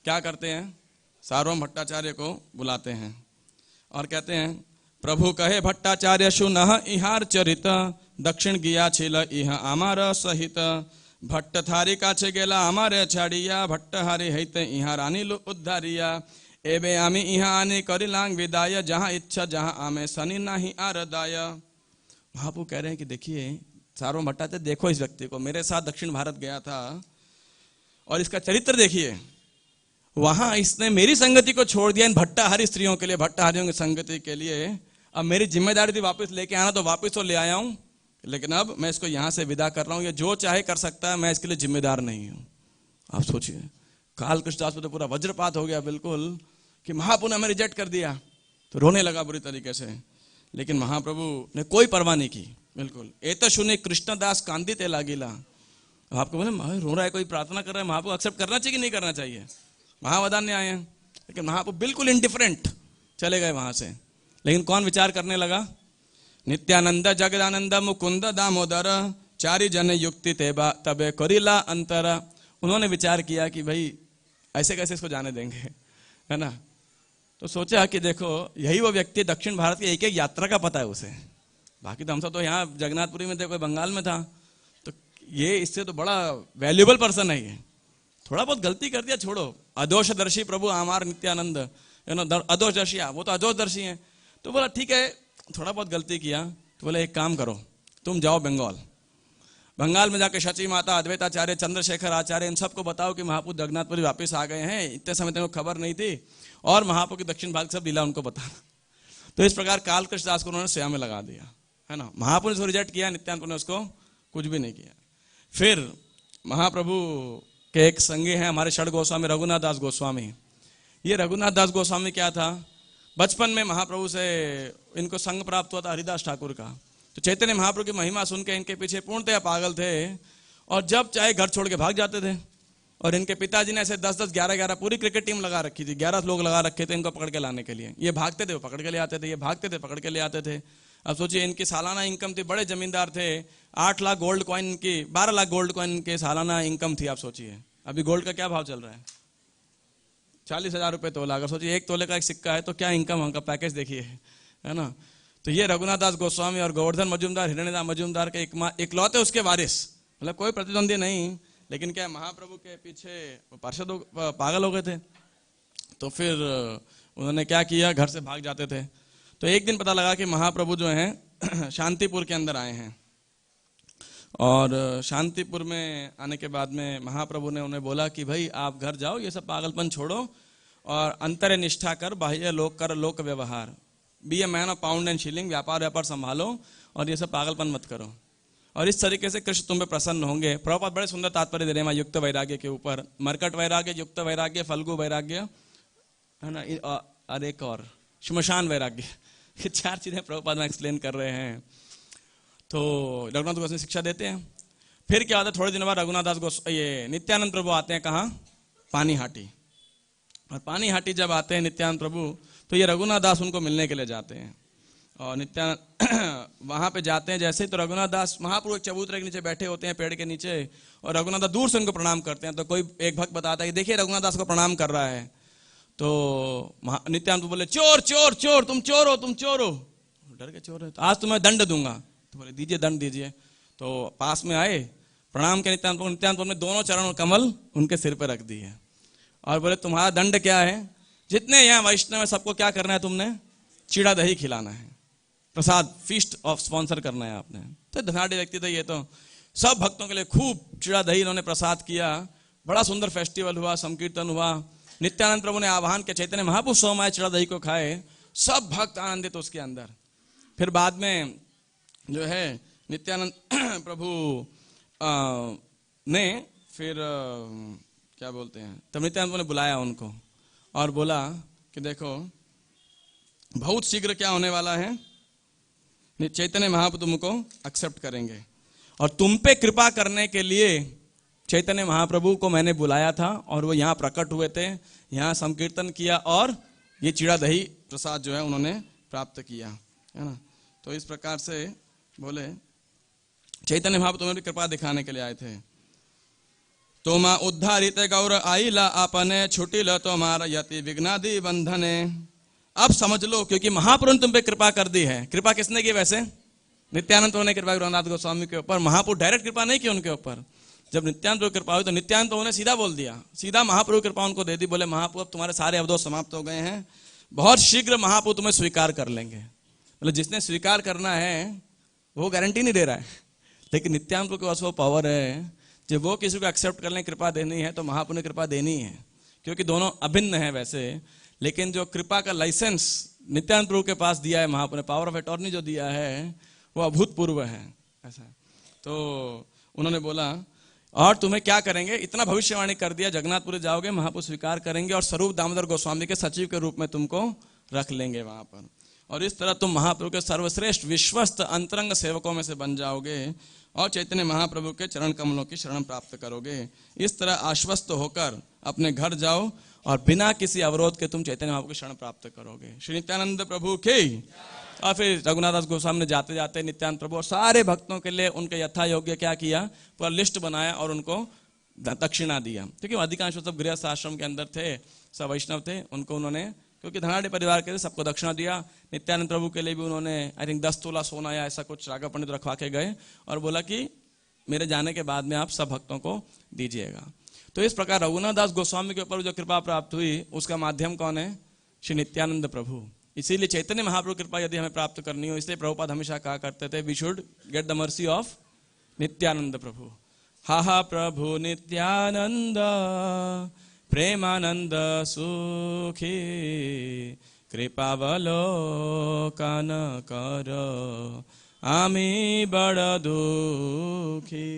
क्या करते हैं, सार्वभौम भट्टाचार्य को बुलाते हैं और कहते हैं, प्रभु कहे भट्टाचार्य सुनह इहार चरित, दक्षिण गिया छिल इह आमार सहित, भट्ट थारी काछे गेला आमारे छाड़िया, भट्टहारी हैते इहा रानी उद्धारिया, एबे आमी इहा आने करिलांग विदाय, जहां इच्छा जहां आमे सनी नाही आरदाय। महाप्रभु कह रहे हैं कि देखिए सार्वभौम भट्टाचार्य, देखो इस व्यक्ति को, मेरे साथ दक्षिण भारत गया था और इसका चरित्र देखिए, वहां इसने मेरी संगति को छोड़ दिया इन भट्टाहारी स्त्रियों के लिए, भट्टाहारियों की संगति के लिए। अब मेरी जिम्मेदारी थी वापस लेके आना, तो वापस तो ले आया हूं, लेकिन अब मैं इसको यहां से विदा कर रहा हूं, ये जो चाहे कर सकता है, मैं इसके लिए जिम्मेदार नहीं हूं। आप सोचिए, कालकृष्ण दास पे तो पूरा वज्रपात हो गया बिल्कुल, कि महाप्रभु ने हमें रिजेक्ट कर दिया, तो रोने लगा बुरी तरीके से। लेकिन महाप्रभु ने कोई परवाह नहीं की, बिल्कुल। एत सुने कृष्णदास कांदिते लागिला। आपको बोले रो रहा है, कोई प्रार्थना कर रहा है, महाप्रभु एक्सेप्ट करना चाहिए कि नहीं करना चाहिए, महावदान्य आए हैं। लेकिन महाप्रभु बिल्कुल इंडिफरेंट चले गए वहां से। लेकिन कौन विचार करने लगा, नित्यानंद जगदानंद मुकुंद दामोदर, चारि जन युक्ति तेबा तबे करिला अंतर। उन्होंने विचार किया कि भाई ऐसे कैसे इसको जाने देंगे, है ना। तो सोचा कि देखो यही वो व्यक्ति दक्षिण भारत की एक एक यात्रा का पता है उसे, बाकी तो हम सब तो यहाँ जगन्नाथपुरी में थे, कोई बंगाल में था, तो ये इससे तो बड़ा वैल्यूएबल पर्सन है ये। थोड़ा बहुत गलती कर दिया छोड़ो, अदोषदर्शी प्रभु आमार नित्यानंद, अदोषदर्शी, वो तो अदोषदर्शी हैं। तो बोला ठीक है थोड़ा बहुत गलती किया, तो बोले एक काम करो तुम जाओ बंगाल में जाके शची माता, अद्वैताचार्य, चंद्रशेखर आचार्य, इन सबको बताओ कि महाप्रभु जगन्नाथपुरी वापस आ गए हैं, इतने समय तक खबर नहीं थी, और महाप्रभु की दक्षिण भारत सब लीला उनको बताना। तो इस प्रकार काल कृष्णदास को उन्होंने सेवा में लगा दिया, है ना। महाप्रभु ने रिजेक्ट किया, नित्यानंद ने उसको कुछ भी नहीं किया। फिर महाप्रभु के एक संगी हैं हमारे षड गोस्वामी रघुनाथ दास गोस्वामी। ये रघुनाथ दास गोस्वामी क्या था, बचपन में महाप्रभु से इनको संग प्राप्त हुआ था हरिदास ठाकुर का। तो चैतन्य महाप्रभु की महिमा सुन के इनके पीछे पूर्णतया पागल थे, और जब चाहे घर छोड़ के भाग जाते थे। और इनके पिताजी ने ऐसे 10-10, 11-11 पूरी क्रिकेट टीम लगा रखी थी, 11 लोग लगा रखे थे इनको पकड़ के लाने के लिए। ये भागते थे वो पकड़ के ले आते थे, ये भागते थे पकड़ के ले आते थे। अब सोचिए इनकी सालाना इनकम थी, बड़े जमींदार थे, 8 लाख गोल्ड कॉइन की, 12 लाख गोल्ड कॉइन के सालाना इनकम थी। आप सोचिए अभी गोल्ड का क्या भाव चल रहा है, 40,000 रुपये तोला। अगर सोचिए 1 तोले का एक सिक्का है तो क्या इनकम उनका पैकेज देखिए, है ना। तो ये रघुनाथ दास गोस्वामी और गोवर्धन मजूमदार, हिरण्यदास मजूमदार के इकलौते उसके वारिस, मतलब कोई प्रतिद्वंदी नहीं, लेकिन क्या महाप्रभु के पीछे पार्षद पागल हो गए थे। तो फिर उन्होंने क्या किया, घर से भाग जाते थे। तो एक दिन पता लगा कि महाप्रभु जो हैं शांतिपुर के अंदर आए हैं, और शांतिपुर में आने के बाद में महाप्रभु ने उन्हें बोला कि भाई आप घर जाओ, ये सब पागलपन छोड़ो और अंतर निष्ठा कर, बाह्य लोक कर लोक व्यवहार, be a man of pound and shilling, व्यापार संभालो और ये सब पागलपन मत करो, और इस तरीके से कृष्ण तुम पे प्रसन्न होंगे। प्रभुपाद बड़े सुंदर तात्पर्य दे रहे हैं युक्त वैराग्य के ऊपर, मरकट वैराग्य, युक्त वैराग्य, फल्गु वैराग्य, है ना, और एक और श्मशान वैराग्य, ये 4 चीजें प्रभुपाद में एक्सप्लेन कर रहे हैं। तो रघुनाथ गोस्वामी शिक्षा देते हैं। फिर क्या होता है, थोड़े दिन बाद रघुनाथ दास ये नित्यानंद प्रभु आते हैं कहाँ, पानीहाटी। और पानीहाटी जब आते हैं नित्यानंद प्रभु, तो ये रघुनाथ दास उनको मिलने के लिए जाते हैं, और नित्यानंद वहां पे जाते हैं जैसे, तो रघुनाथ दास महाप्रभु एक चबूतरे के नीचे बैठे होते हैं पेड़ के नीचे, और रघुनाथ दास दूर से उनको प्रणाम करते हैं। तो कोई एक भक्त बताता है कि देखिए रघुनाथ दास को प्रणाम कर रहा है। तो नित्यानंद बोले चोर चोर चोर, तुम चोर हो, तुम चोर हो। डर के चोर है, तो आज तुम्हें दंड दूंगा। तो बोले दीजिए दंड दीजिए। तो पास में आए, प्रणाम के नित्यानंद ने दोनों चरण और कमल उनके सिर पर रख दिए, और बोले तुम्हारा दंड क्या है, जितने यहाँ वैष्णव है सबको क्या करना है, तुमने चीड़ा दही खिलाना है, प्रसाद फीस्ट ऑफ स्पॉन्सर करना है आपने। तो धनाढ़ व्यक्ति थे ये, तो सब भक्तों के लिए खूब चीड़ा दही इन्होंने प्रसाद किया, बड़ा सुंदर फेस्टिवल हुआ, संकीर्तन हुआ। नित्यानंद प्रभु ने आह्वान किया, चैतन्य महाप्रभु सोमाय चीड़ा दही को खाए, सब भक्त आनंदित उसके अंदर। फिर बाद में जो है नित्यानंद प्रभु ने फिर क्या बोलते हैं, तब नित्यानंद ने बुलाया उनको और बोला कि देखो बहुत शीघ्र क्या होने वाला है, चैतन्य महाप्रभु तुमको एक्सेप्ट करेंगे, और तुम पे कृपा करने के लिए चैतन्य महाप्रभु को मैंने बुलाया था, और वो यहाँ प्रकट हुए थे, यहाँ संकीर्तन किया, और ये चीड़ा दही प्रसाद जो है उन्होंने प्राप्त किया, है ना। तो इस प्रकार से बोले चैतन्य महाप्रभु तुम्हें कृपा दिखाने के लिए आए थे। तोमा उद्धारित गौर आईला अपने छुटिल तुम्हारा यति विघ्नादि बंधने। अब समझ लो, क्योंकि महाप्रभु ने तुम पे कृपा कर दी है। कृपा किसने की वैसे, नित्यानंद ने कृपा रघुनाथ गोस्वामी के ऊपर, महाप्रभु डायरेक्ट कृपा नहीं की उनके ऊपर। जब नित्यानंद प्रभु कृपा हुई तो नित्यानंद प्रभु ने सीधा बोल दिया, सीधा महाप्रभु कृपा उनको दे दी। बोले महाप्रभु अब तुम्हारे सारे अवरोध समाप्त हो गए हैं, बहुत शीघ्र महाप्रभु तुम्हें स्वीकार कर लेंगे। मतलब जिसने स्वीकार करना है वो गारंटी नहीं दे रहा है, लेकिन नित्यानंद प्रभु के पास वो पावर है, जब वो किसी को एक्सेप्ट कर लें, कृपा देनी है तो महाप्रभु ने कृपा देनी है, क्योंकि दोनों अभिन्न है वैसे। लेकिन जो कृपा का लाइसेंस नित्यानंद प्रभु के पास दिया है महाप्रभु ने, पावर ऑफ अटॉर्नी जो दिया है वो अभूतपूर्व है ऐसा। तो उन्होंने बोला और तुम्हें क्या करेंगे, इतना भविष्यवाणी कर दिया, जगन्नाथपुरी जाओगे महाप्रभु स्वीकार करेंगे और स्वरूप दामोदर गोस्वामी के सचिव के रूप में तुमको रख लेंगे वहां पर, और इस तरह तुम महाप्रभु के सर्वश्रेष्ठ विश्वस्त अंतरंग सेवकों में से बन जाओगे और चैतन्य महाप्रभु के चरण कमलों की शरण प्राप्त करोगे। इस तरह आश्वस्त होकर अपने घर जाओ और बिना किसी अवरोध के तुम चैतन्य महाप्रभु की शरण प्राप्त करोगे। श्री नित्यानंद प्रभु की और फिर रघुनाथ दास गोस्वामी ने जाते जाते नित्यानंद प्रभु और सारे भक्तों के लिए उनके यथा योग्य क्या किया, पूरा लिस्ट बनाया और उनको दक्षिणा दिया। क्योंकि अधिकांश सब गृहस्थ आश्रम के अंदर थे, सब वैष्णव थे, उनको उन्होंने, क्योंकि धनाढ़ परिवार के थे, सबको दक्षिणा दिया। नित्यानंद प्रभु के लिए भी उन्होंने आई थिंक 10 तोला सोना या ऐसा कुछ राघव पंडित रखवा के गए और बोला कि मेरे जाने के बाद में आप सब भक्तों को दीजिएगा। तो इस प्रकार रघुनाथ दास गोस्वामी के ऊपर जो कृपा प्राप्त हुई उसका माध्यम कौन है? श्री नित्यानंद प्रभु। इसीलिए चैतन्य महाप्रभु कृपा यदि हमें प्राप्त करनी हो, इसलिए प्रभुपाद हमेशा कहा करते थे we should get the mercy of Nityananda Prabhu. हा हा प्रभु नित्यानंद प्रेमानंद सुखी कृपावलोकन कर आमी बड़ दुखी।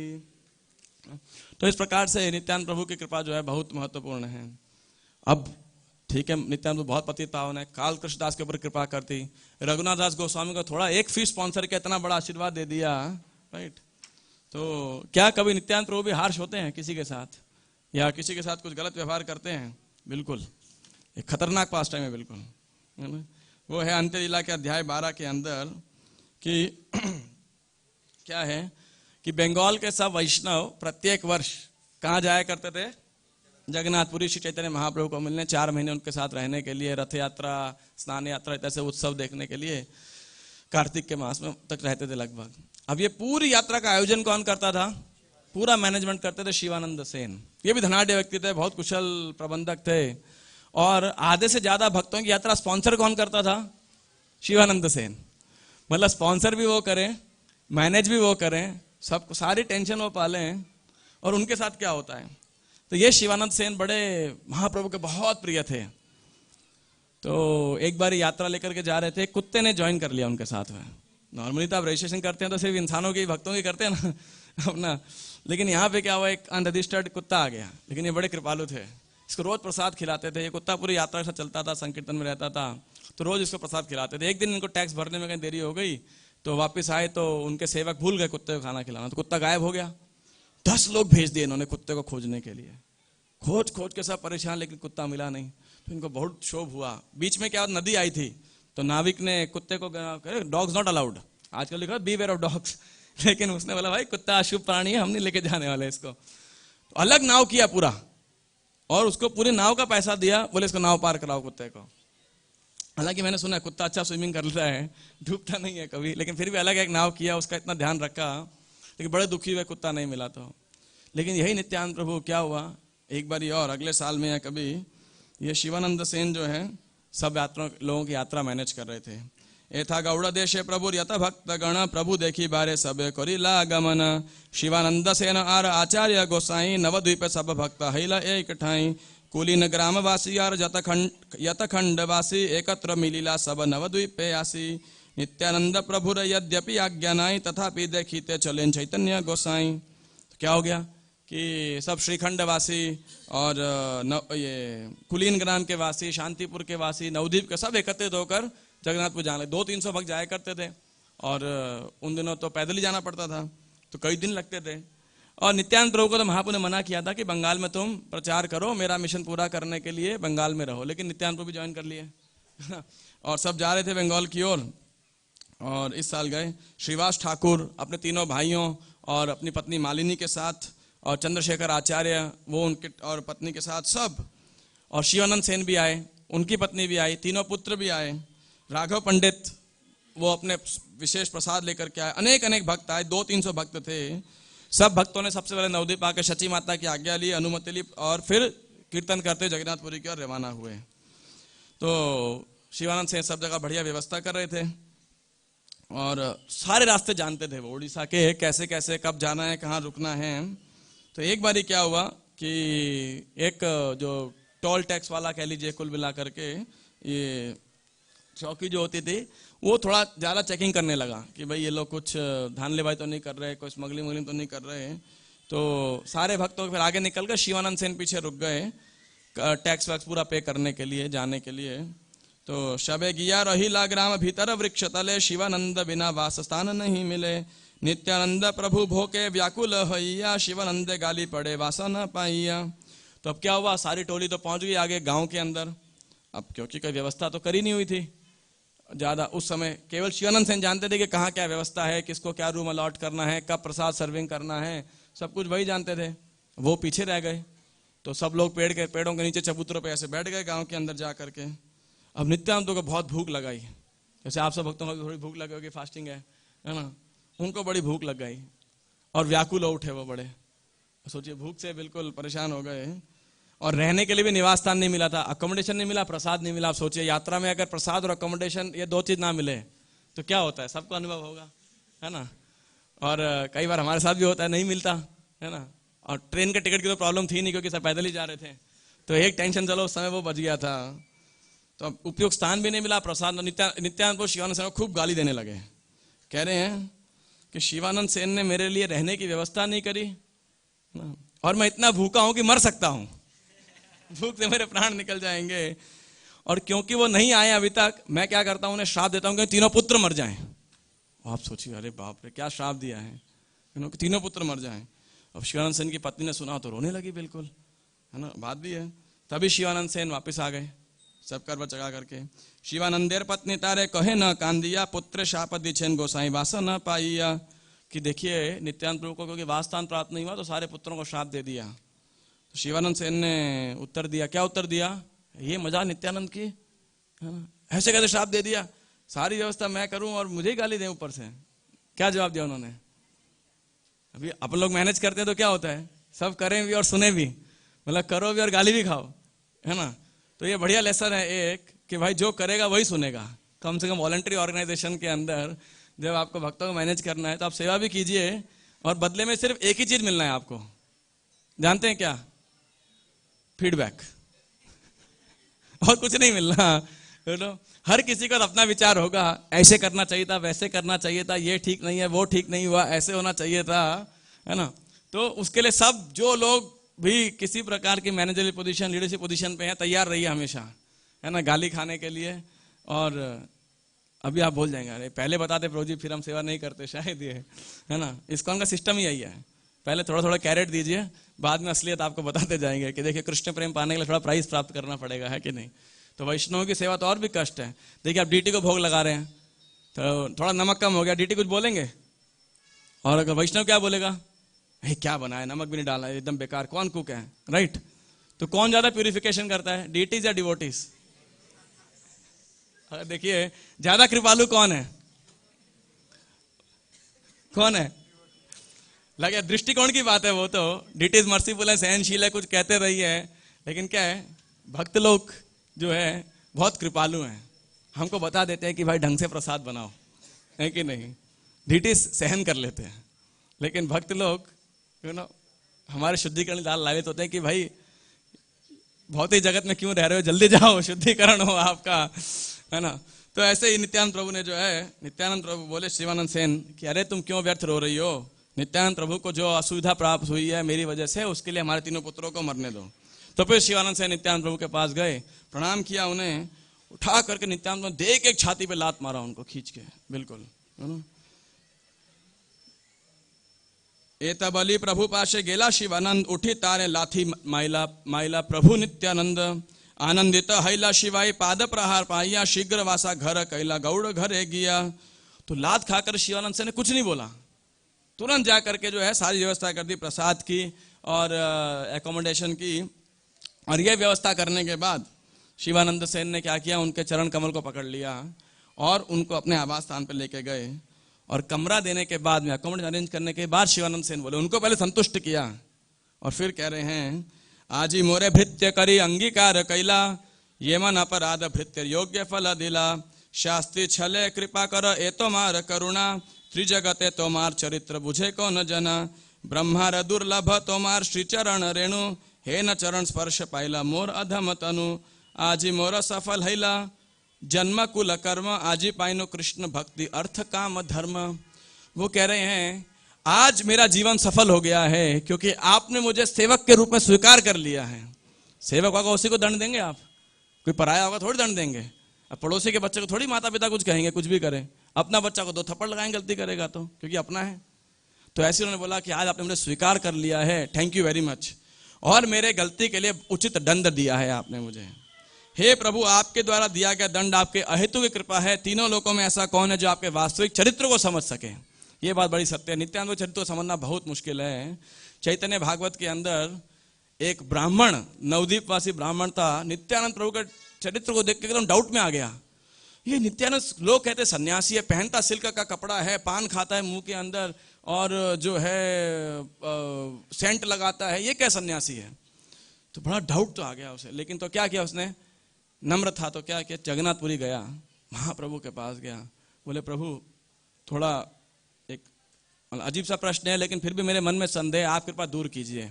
तो इस प्रकार से नित्यानंद प्रभु की कृपा जो है बहुत महत्वपूर्ण है। अब ठीक है, नित्यानंद बहुत पतित पावन है, काल कृष्णदास के ऊपर कृपा करती, रघुनाथ दास गोस्वामी को थोड़ा एक फीस स्पॉन्सर के इतना बड़ा आशीर्वाद दे दिया, राइट। तो क्या कभी नित्यानंद प्रभु भी हार्श होते हैं किसी के साथ, या किसी के साथ कुछ गलत व्यवहार करते हैं? बिल्कुल, एक खतरनाक पास्ट टाइम है बिल्कुल, है ना। वो है अंत्य लीला के अध्याय 12 के अंदर कि क्या है कि बंगाल के सब वैष्णव प्रत्येक वर्ष कहाँ जाया करते थे? जगन्नाथपुरी श्री चैतन्य महाप्रभु को मिलने, 4 महीने उनके साथ रहने के लिए, रथ यात्रा, स्नान यात्रा, ऐसे उत्सव देखने के लिए कार्तिक के मास में तक रहते थे लगभग। अब ये पूरी यात्रा का आयोजन कौन करता था? पूरा मैनेजमेंट करते थे शिवानंद सेन। ये भी धनाढ़ व्यक्ति थे, बहुत कुशल प्रबंधक थे। और आधे से ज्यादा भक्तों की यात्रा स्पॉन्सर कौन करता था? शिवानंद सेन। मतलब स्पॉन्सर भी वो करें, मैनेज भी वो करें, सब सारी टेंशन वो पालें। और उनके साथ क्या होता है, तो ये शिवानंद सेन बड़े महाप्रभु के बहुत प्रिय थे। तो एक बार यात्रा लेकर के जा रहे थे, कुत्ते ने ज्वाइन कर लिया उनके साथ में। नॉर्मली तो आप रजिस्ट्रेशन करते हैं तो सिर्फ इंसानों की, भक्तों की करते हैं ना अपना, लेकिन यहाँ पे क्या हुआ, एक अनरजिस्टर्ड कुत्ता आ गया। लेकिन ये बड़े कृपालु थे, इसको रोज प्रसाद खिलाते थे। ये कुत्ता पूरी यात्रा के साथ चलता था, संकीर्तन में रहता था, तो रोज इसको प्रसाद खिलाते थे। एक दिन इनको टैक्स भरने में कहीं देरी हो गई, तो वापस आए तो उनके सेवक भूल गए कुत्ते को खाना खिलाना, तो कुत्ता गायब हो गया। 10 लोग भेज दिए इन्होंने कुत्ते को खोजने के लिए, खोज खोज के सब परेशान, लेकिन कुत्ता मिला नहीं। तो इनको बहुत क्षोभ हुआ। बीच में क्या नदी आई थी, तो नाविक ने कुत्ते को, डॉग्स नॉट अलाउड, आजकल लिखा बी वेयर ऑफ डॉग्स, लेकिन उसने बोला भाई कुत्ता अशुभ प्राणी है, हम नहीं लेके जाने वाले इसको। तो अलग नाव किया पूरा, और उसको पूरी नाव का पैसा दिया, बोले इसको नाव पार कराओ कुत्ते को। हालांकि मैंने सुना है कुत्ता अच्छा स्विमिंग कर लेता है, डूबता नहीं है कभी, लेकिन फिर भी अलग एक नाव किया, उसका इतना ध्यान रखा, लेकिन बड़े दुखी हुए कुत्ता नहीं मिला। तो लेकिन यही नित्यानंद प्रभु क्या हुआ, एक बार और अगले साल में या कभी, ये शिवानंद सेन जो है सब यात्रा लोगों की यात्रा मैनेज कर रहे थे। एथा गौड़ देशे प्रभु यथ भक्त गण प्रभु देखी बारे सबे करिला गमन। शिवानंद सेन आर आचार्य गोसाई नवद्वीप सब भक्त हैला एक ठाई। कुलीन ग्रामवासी और यतखंडवासी एकत्र मिलिला सब नवद्वीपे आसी। नित्यानंद प्रभु यद्यपि आज्ञा नाई तथापि देखीते चलें चैतन्य गोसाई। तो क्या हो गया कि सब श्रीखंडवासी और ये कुलीन ग्राम के वासी, शांतिपुर के वासी, नवद्वीप के सब एकत्रित होकर जगन्नाथपुर जाने। 200-300 भक्त जाया करते थे, और उन दिनों तो पैदल ही जाना पड़ता था, तो कई दिन लगते थे। और नित्यानंद प्रभु को तो महाप्रभु ने मना किया था कि बंगाल में तुम प्रचार करो, मेरा मिशन पूरा करने के लिए बंगाल में रहो, लेकिन नित्यानंद प्रभु भी ज्वाइन कर लिए और सब जा रहे थे बंगाल की ओर। और इस साल गए श्रीवास ठाकुर अपने तीनों भाइयों और अपनी पत्नी मालिनी के साथ, और चंद्रशेखर आचार्य वो उनके और पत्नी के साथ सब, और शिवानंद सेन भी आए, उनकी पत्नी भी आई, तीनों पुत्र भी आए, राघव पंडित वो अपने विशेष प्रसाद लेकर के आए, अनेक अनेक भक्त आए, 200-300 भक्त थे। सब भक्तों ने सबसे पहले नवद्वीप आकर शची माता की आज्ञा ली, अनुमति ली, और फिर कीर्तन करते जगन्नाथपुरी की ओर रवाना हुए। तो शिवानंद सेन सब जगह बढ़िया व्यवस्था कर रहे थे, और सारे रास्ते जानते थे वो उड़ीसा के, कैसे कैसे कब जाना है, कहाँ रुकना है। तो एक बार क्या हुआ कि एक जो टोल टैक्स वाला कह लीजिए, कुल मिला करके ये चौकी जो होती थी, वो थोड़ा ज़्यादा चेकिंग करने लगा कि भाई ये लोग कुछ धानलेबाजी तो नहीं कर रहे, कोई स्मगलिंग वगलिंग तो नहीं कर रहे। तो सारे भक्तों फिर आगे निकल गए, शिवानंद सेन पीछे रुक गए टैक्स वैक्स पूरा पे करने के लिए, जाने के लिए। तो शबे गिया रहीला ग्राम भीतर वृक्ष तले, शिवानंद बिना वास स्थान नहीं मिले। नित्यानंद प्रभु भोके व्याकुल हैया, शिवानंद गाली पड़े वासा न पाइया। तो अब क्या हुआ, सारी टोली तो पहुंच गई आगे गांव के अंदर। अब क्योंकि कोई व्यवस्था तो करी नहीं हुई थी, ज़्यादा उस समय केवल शिवानंद सेन जानते थे कि कहाँ क्या व्यवस्था है, किसको क्या रूम अलॉट करना है, कब प्रसाद सर्विंग करना है, सब कुछ वही जानते थे। वो पीछे रह गए तो सब लोग पेड़ों के नीचे चबूतरों पे ऐसे बैठ गए गांव के अंदर जा करके। अब नित्यानंद को बहुत भूख लगाई, जैसे आप सब भक्तों को थोड़ी भूख लगी होगी, फास्टिंग है ना, उनको बड़ी भूख लग गई और व्याकुल हो उठे वो बड़े। सोचिए भूख से बिल्कुल परेशान हो गए और रहने के लिए भी निवास स्थान नहीं मिला था, अकोमोडेशन नहीं मिला, प्रसाद नहीं मिला। आप सोचिए यात्रा में अगर प्रसाद और अकोमोडेशन ये दो चीज ना मिले तो क्या होता है, सबको अनुभव होगा, है ना। और कई बार हमारे साथ भी होता है, नहीं मिलता है ना। और ट्रेन के टिकट की तो प्रॉब्लम थी नहीं क्योंकि सब पैदल ही जा रहे थे, तो एक टेंशन चलो उस समय वो बच गया था। तो अब उपयुक्त स्थान भी नहीं मिला, प्रसाद। नित्यानंद को शिवानंद सेन को खूब गाली देने लगे, कह रहे हैं कि शिवानंद सेन ने मेरे लिए रहने की व्यवस्था नहीं करी और मैं इतना भूखा हूं कि मर सकता हूं, भूख से मेरे प्राण निकल जाएंगे। और क्योंकि वो नहीं आए अभी तक, मैं क्या करता हूं, उन्हें श्राप देता हूं कि तीनों पुत्र मर जाएं। आप सोचिए, अरे बाप रे, क्या श्राप दिया है, तीनों पुत्र मर जाएं। अब शिवानंद सेन की पत्नी ने सुना तो रोने लगी बिल्कुल, है ना, बात भी है। तभी शिवानंद सेन वापस आ गए सब करवा चढ़ा करके। शिवानंदेर पत्नी तारे कहे न कांदिया, पुत्र शाप दीछेन गोसाई वास न पाइया। कि देखिए नित्यानंद प्रभु को क्योंकि वासस्थान प्राप्त नहीं हुआ तो सारे पुत्रों को श्राप दे दिया। तो शिवानंद सेन ने उत्तर दिया, क्या उत्तर दिया, ये मजा नित्यानंद की, है ना, ऐसे कैसे श्राप दे दिया, सारी व्यवस्था मैं करूं और मुझे ही गाली दें ऊपर से। क्या जवाब दिया उन्होंने, अभी अपन लोग मैनेज करते हैं तो क्या होता है, सब करें भी और सुने भी, मतलब करो भी और गाली भी खाओ, है ना। तो ये बढ़िया लेसन है एक कि भाई जो करेगा वही सुनेगा। कम से कम वॉलंटरी ऑर्गेनाइजेशन के अंदर जब आपको भक्तों को मैनेज करना है तो आप सेवा भी कीजिए और बदले में सिर्फ एक ही चीज मिलना है आपको, जानते हैं क्या, फीडबैक और कुछ नहीं मिलना। हर किसी का अपना विचार होगा, ऐसे करना चाहिए था, वैसे करना चाहिए था, ये ठीक नहीं है, वो ठीक नहीं हुआ, ऐसे होना चाहिए था, है ना। तो उसके लिए सब जो लोग भी किसी प्रकार की मैनेजरियल पोजीशन, लीडरशिप पोजीशन पे हैं, तैयार रहिए हमेशा, है ना, गाली खाने के लिए। और अभी आप बोल जाएंगे, अरे पहले बताते प्रभु जी, फिर हम सेवा नहीं करते शायद, ये है ना। इस्कॉन का सिस्टम ही यही है, पहले थोड़ा थोड़ा कैरेट दीजिए, बाद में असलियत आपको बताते जाएंगे कि देखिए कृष्ण प्रेम पाने के लिए थोड़ा प्राइस प्राप्त करना पड़ेगा, है कि नहीं। तो वैष्णव की सेवा तो और भी कष्ट है। देखिए आप डीटी को भोग लगा रहे हैं तो थोड़ा नमक कम हो गया, डीटी कुछ बोलेंगे, और अगर वैष्णव क्या बोलेगा, क्या बनाया, नमक भी नहीं डाला, एकदम बेकार, कौन कुक है, राइट। तो कौन ज्यादा प्यूरिफिकेशन करता है, डीटीज या डिवोटीज। देखिए ज्यादा कृपालु कौन है, कौन है, लगे दृष्टिकोण की बात है वो तो। डीटीज मर्सीफुल है, सहनशील है, कुछ कहते रही है, लेकिन क्या है, भक्त लोग जो है बहुत कृपालु हैं, हमको बता देते हैं कि भाई ढंग से प्रसाद बनाओ, है कि नहीं। डीटीज सहन कर लेते हैं, लेकिन भक्त लोग हमारे शुद्धिकरण लाल लालित होते हैं कि भाई भौतिक जगत में क्यों रह रहे हो, जल्दी जाओ, शुद्धिकरण हो आपका, है ना। तो ऐसे ही नित्यानंद प्रभु ने जो है, नित्यानंद प्रभु बोले शिवानंद सेन कि अरे तुम क्यों व्यर्थ रो रही हो, नित्यानंद प्रभु को जो असुविधा प्राप्त हुई है मेरी वजह से, उसके लिए हमारे तीनों पुत्रों को मरने दो। तो फिर शिवानंद सेन नित्यानंद प्रभु के पास गए, प्रणाम किया, उन्हें उठा करके नित्यानंद ने देख एक छाती पे लात मारा उनको खींच के, बिल्कुल। एतबली प्रभु पाशे गेला शिवानंद, उठी तारे लाथी माइला माइला प्रभु नित्यानंद। आनंदित हैला शिवाई पाद प्रहार पाइया, शीघ्र वासा घर कैला गौड़ घरे गया। तो लात खाकर शिवानंद सेन ने कुछ नहीं बोला, तुरंत जा करके जो है सारी व्यवस्था कर दी, प्रसाद की और एकोमोडेशन की। और ये व्यवस्था करने के बाद शिवानंद सेन ने क्या किया, उनके चरण कमल को पकड़ लिया और उनको अपने आवास स्थान पर लेके गए। और कमरा देने के बाद में, अकोमोडेशन अरेंज करने के बाद शिवानंद सेन बोले, उनको पहले संतुष्ट किया और फिर कह रहे हैं, आजी मोरे भृत्य करी अंगीकार कैला, ये मन अपराध भृत्य योग्य फल दिला। शास्त्री छले कृपा कर ए तोमार करुणा, त्रिजगते तोमार चरित्र बुझे को न जना। ब्रह्मार दुर्लभ तोमार श्री चरण रेणु, हे न चरण स्पर्श पाइला मोर अधम तनु। आजी मोर सफल हैला जन्म कुल कर्म, आजी पाइनो कृष्ण भक्ति अर्थ काम धर्म। वो कह रहे हैं आज मेरा जीवन सफल हो गया है क्योंकि आपने मुझे सेवक के रूप में स्वीकार कर लिया है। सेवक होगा उसी को दंड देंगे आप, कोई पराया होगा थोड़ी दंड देंगे। अब पड़ोसी के बच्चे को थोड़ी माता पिता कुछ कहेंगे, कुछ भी करें, अपना बच्चा को 2 थप्पड़ लगाएंगे गलती करेगा तो, क्योंकि अपना है। तो ऐसे उन्होंने बोला कि आज आपने मुझे स्वीकार कर लिया है, थैंक यू वेरी मच, और मेरे गलती के लिए उचित दंड दिया है आपने मुझे। हे प्रभु, आपके द्वारा दिया गया दंड आपके अहेतु की कृपा है। तीनों लोकों में ऐसा कौन है जो आपके वास्तविक चरित्र को समझ सके? ये बात बड़ी सत्य है। नित्यानंद चरित्र को समझना बहुत मुश्किल है। चैतन्य भागवत के अंदर एक ब्राह्मण, नवद्वीपवासी ब्राह्मण था, नित्यानंद प्रभु के चरित्र को देख के एकदम डाउट में आ गया। ये नित्यानंद, लोग कहते सन्यासी है, पहनता सिल्क का कपड़ा है, पान खाता है मुंह के अंदर, और जो है सेंट लगाता है, ये क्या सन्यासी है? तो बड़ा डाउट तो आ गया उसे। लेकिन तो क्या किया उसने? नम्र था तो क्या किया, जगन्नाथपुरी गया, महाप्रभु के पास गया, बोले प्रभु थोड़ा एक अजीब सा प्रश्न है, लेकिन फिर भी मेरे मन में संदेह, आप कृपा दूर कीजिए।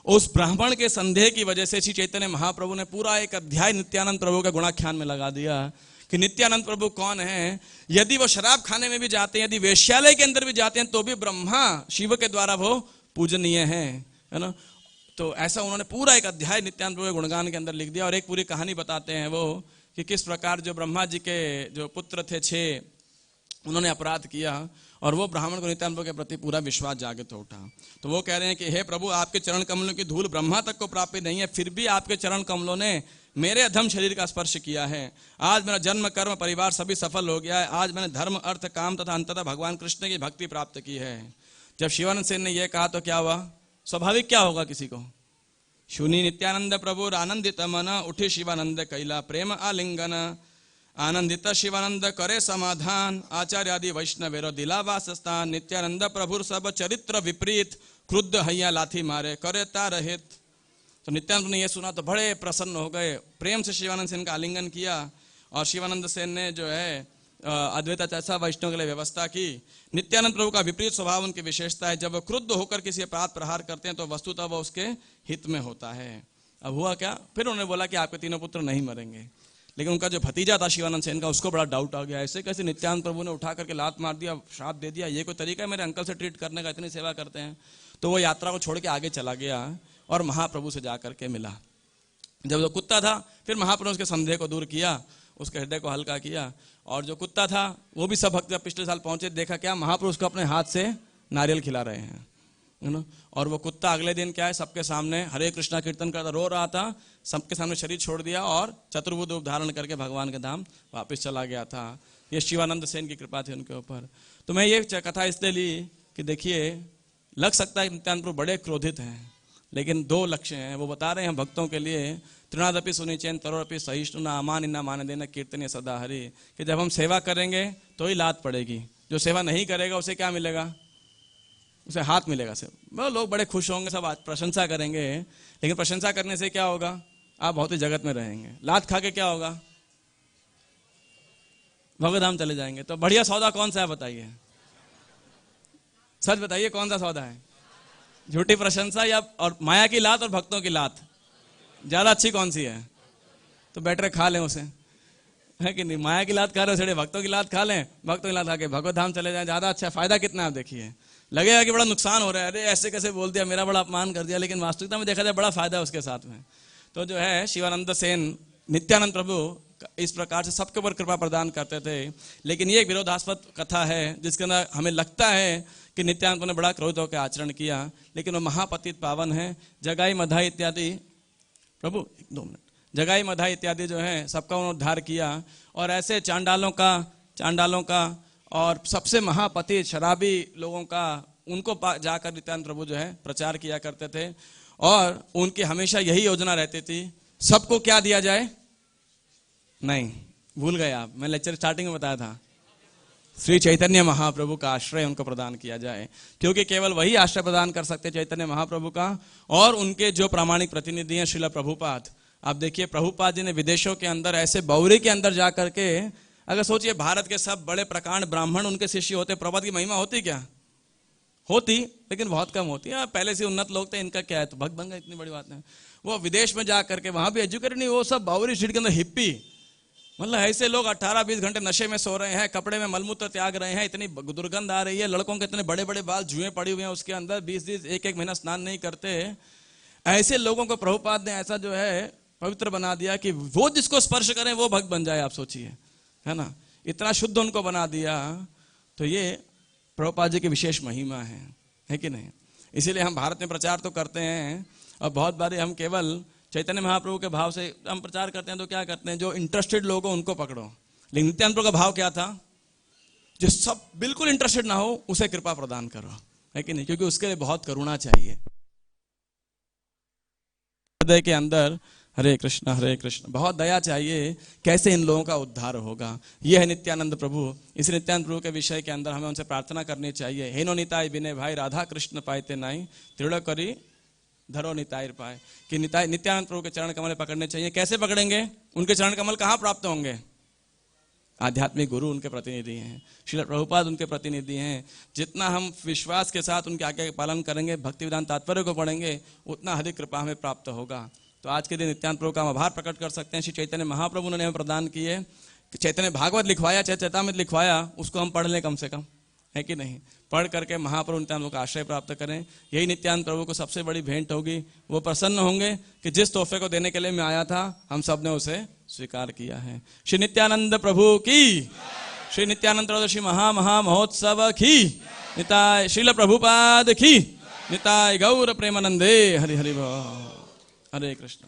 उस ब्राह्मण के संदेह की वजह से श्री चैतन्य महाप्रभु ने पूरा एक अध्याय नित्यानंद प्रभु के गुणाख्यान में लगा दिया कि नित्यानंद प्रभु कौन है। यदि वो शराब खाने में भी जाते हैं, यदि वेश्यालय के अंदर भी जाते हैं, तो भी ब्रह्मा शिव के द्वारा वो पूजनीय है ना। तो ऐसा उन्होंने पूरा एक अध्याय नित्यानंद प्रभु के गुणगान के अंदर लिख दिया। और एक पूरी कहानी बताते हैं वो कि किस प्रकार जो ब्रह्मा जी के जो पुत्र थे 6, उन्होंने अपराध किया और वो ब्राह्मण को नित्यानंद प्रभु के प्रति पूरा विश्वास जागृत उठा। तो वो कह रहे हैं कि हे प्रभु, आपके चरण कमलों की धूल ब्रह्मा तक को प्राप्त नहीं है, फिर भी आपके चरण कमलों ने मेरे अधम शरीर का स्पर्श किया है। आज मेरा जन्म, कर्म, परिवार सभी सफल हो गया है। आज मैंने धर्म, अर्थ, काम तथा अंततः भगवान कृष्ण की भक्ति प्राप्त की है। जब शिवानंद सेन ने यह कहा तो क्या हुआ? स्वाभाविक क्या होगा किसी को? शुनि नित्यानंद प्रभु आनंदित मन, उठी शिवानंद कैला प्रेम आलिंगन, आनंदित शिवानंद करे समाधान, आचार्य आदि वैष्णवेरो दिलावास स्थान, नित्यानंद प्रभु सब चरित्र विपरीत, क्रुद्ध हैया लाथी मारे करे तारहित। तो नित्यानंद ने यह सुना तो बड़े प्रसन्न हो गए, प्रेम से शिवानंद सेन का आलिंगन किया, और शिवानंद सेन ने जो है अद्वैत ऐसा वैष्णव के लिए व्यवस्था की। नित्यानंद प्रभु का विपरीत स्वभाव उनकी विशेषता है। जब वो क्रुद्ध होकर किसी अपराध प्रहार करते हैं तो वस्तुतः वह उसके हित में होता है। अब हुआ क्या? फिर उन्होंने बोला कि आपके तीनों पुत्र नहीं मरेंगे। लेकिन उनका जो भतीजा था शिवानंद सेन का, उसको बड़ा डाउट आ गया, ऐसे कैसे नित्यानंद प्रभु ने उठा करके लात मार दिया, श्राप दे दिया, ये कोई तरीका है मेरे अंकल से ट्रीट करने का? इतनी सेवा करते हैं। तो वो यात्रा को छोड़ के आगे चला गया और महाप्रभु से जाकर के मिला। जब वो कुत्ता था, फिर महाप्रभु ने उसके संदेह को दूर किया, उसके हृदय को हल्का किया। और जो कुत्ता था वो भी सब भक्त पिछले साल पहुंचे, देखा क्या महाप्रभु उसको अपने हाथ से नारियल खिला रहे हैं, है ना। और वो कुत्ता अगले दिन क्या है, सबके सामने हरे कृष्णा कीर्तन करता रो रहा था, सबके सामने शरीर छोड़ दिया और चतुर्भुज रूप धारण करके भगवान के धाम वापस चला गया था। ये शिवानंद सेन की कृपा थी उनके ऊपर। तो मैं ये कथा इसलिए ली कि देखिए, लग सकता है नित्यानंद प्रभु बड़े क्रोधित हैं, लेकिन 2 लक्ष्य हैं। वो बता रहे हैं भक्तों के लिए, तृणादपि सुनिचैन तरोरपि सहिष्णु ना अमान इन्ना मान देना कीर्तन सदा हरि, कि जब हम सेवा करेंगे तो ही लात पड़ेगी, जो सेवा नहीं करेगा उसे क्या मिलेगा? उसे हाथ मिलेगा। से लोग बड़े खुश होंगे, सब प्रशंसा करेंगे, लेकिन प्रशंसा करने से क्या होगा? आप बहुत ही जगत में रहेंगे। लात खा के क्या होगा? भगवधाम चले जाएंगे। तो बढ़िया सौदा कौन सा है बताइए? सच बताइए, कौन सा सौदा है? झूठी प्रशंसा या और माया की लात और भक्तों की लात, ज्यादा अच्छी कौन सी है? तो बेटर खा लें उसे, है कि नहीं? माया की लात खा रहे हो, छड़े भक्तों की लात खा लें, भक्तों की लात खा के भगवत धाम चले जाएं, ज्यादा अच्छा। फायदा कितना है आप देखिए। लगेगा कि बड़ा नुकसान हो रहा है, अरे ऐसे कैसे बोल दिया, मेरा बड़ा अपमान कर दिया, लेकिन वास्तविकता में देखा जाए बड़ा फायदा है उसके साथ में। तो जो है शिवानंद सेन, नित्यानंद प्रभु इस प्रकार से सबके ऊपर कृपा प्रदान करते थे। लेकिन ये एक विरोधास्पद कथा है जिसके अंदर हमें लगता है कि नित्यानंद ने बड़ा क्रोध होकर आचरण किया, लेकिन वो महापतित पावन है। जगाई मधाई इत्यादि, प्रभु 2 मिनट, जगाई मधाई इत्यादि जो है सबका उन्होंने उद्धार किया। और ऐसे चांडालों का और सबसे महापति शराबी लोगों का, उनको जाकर नित्यानंद प्रभु जो है प्रचार किया करते थे। और उनकी हमेशा यही योजना रहती थी, सबको क्या दिया जाए? नहीं, भूल गए आप, मैं लेक्चर स्टार्टिंग में बताया था, श्री चैतन्य महाप्रभु का आश्रय उनको प्रदान किया जाए, क्योंकि केवल वही आश्रय प्रदान कर सकते चैतन्य महाप्रभु का। और उनके जो प्रामाणिक प्रतिनिधि हैं श्रील प्रभुपाद, आप देखिए प्रभुपाद जी ने विदेशों के अंदर ऐसे बौरी के अंदर जाकर के, अगर सोचिए भारत के सब बड़े प्रकांड ब्राह्मण उनके शिष्य होते, प्रभुपाद की महिमा होती क्या? होती, लेकिन बहुत कम होती है। पहले से उन्नत लोग थे, इनका क्या है, तो भक्त बन गए, इतनी बड़ी बात नहीं। वो विदेश में जा करके वहां भी एजुकेटेड नहीं, वो सब बावरी स्ट्रीट के अंदर हिप्पी, मतलब ऐसे लोग 18-20 घंटे नशे में सो रहे हैं, कपड़े में मलमूत्र त्याग रहे हैं, इतनी दुर्गंध आ रही है, लड़कों के इतने बड़े बड़े बाल, जुएं पड़ी हुए हैं उसके अंदर, 20 एक महीना स्नान नहीं करते। ऐसे लोगों को प्रभुपाद ने ऐसा जो है पवित्र बना दिया कि वो जिसको स्पर्श करें वो भक्त बन जाए। आप सोचिए, है ना, इतना शुद्ध उनको बना दिया। तो ये प्रभुपाद जी की विशेष महिमा है कि नहीं? इसीलिए हम भारत में प्रचार तो करते हैं, और बहुत बार हम केवल चैतन्य महाप्रभु के भाव से हम प्रचार करते हैं तो क्या करते हैं, जो इंटरेस्टेड लोग हो उनको पकड़ो। लेकिन नित्यानंद प्रभु का भाव क्या था, जो सब बिल्कुल इंटरेस्टेड ना हो उसे कृपा प्रदान करो, है कि नहीं, क्योंकि उसके लिए बहुत करुणा चाहिए। हृदय के अंदर हरे कृष्ण बहुत दया चाहिए, कैसे इन लोगों का उद्धार होगा। यह है नित्यानंद प्रभु। इस नित्यानंद प्रभु के विषय के अंदर हमें उनसे प्रार्थना करनी चाहिए। हेनो निताय विनय भाई राधा कृष्ण पाइते नाई, दृढ़ करी धरो निताय पाए, कि नित्यानंद प्रभु के चरण कमल पकड़ने चाहिए। कैसे पकड़ेंगे, उनके चरण कमल कहाँ प्राप्त होंगे, आध्यात्मिक गुरु उनके प्रतिनिधि हैं, श्रील प्रभुपाद उनके प्रतिनिधि हैं। जितना हम विश्वास के साथ उनके आज्ञा का पालन करेंगे, भक्ति विधान तात्पर्य को पढ़ेंगे, उतना अधिक कृपा हमें प्राप्त होगा। तो आज के दिन नित्यानंद प्रभु का हम आभार प्रकट कर सकते हैं। श्री चैतन्य महाप्रभु ने हमें प्रदान किए, चैतन्य भागवत लिखवाया, चैतामृत लिखवाया, उसको हम पढ़ लें कम से कम, है कि नहीं। पढ़ करके महाप्रभु नित्यानंद प्रभु का आश्रय प्राप्त करें। यही नित्यानंद प्रभु को सबसे बड़ी भेंट होगी। वो प्रसन्न होंगे कि जिस तोहफे को देने के लिए मैं आया था, हम सब ने उसे स्वीकार किया है। श्री नित्यानंद प्रभु की, श्री नित्यानंद त्रयोदशी महा महोत्सव की, निताय श्रील प्रभुपाद की, निताय गौर प्रेमानंदे। हरि हरि बोल। हरे कृष्ण।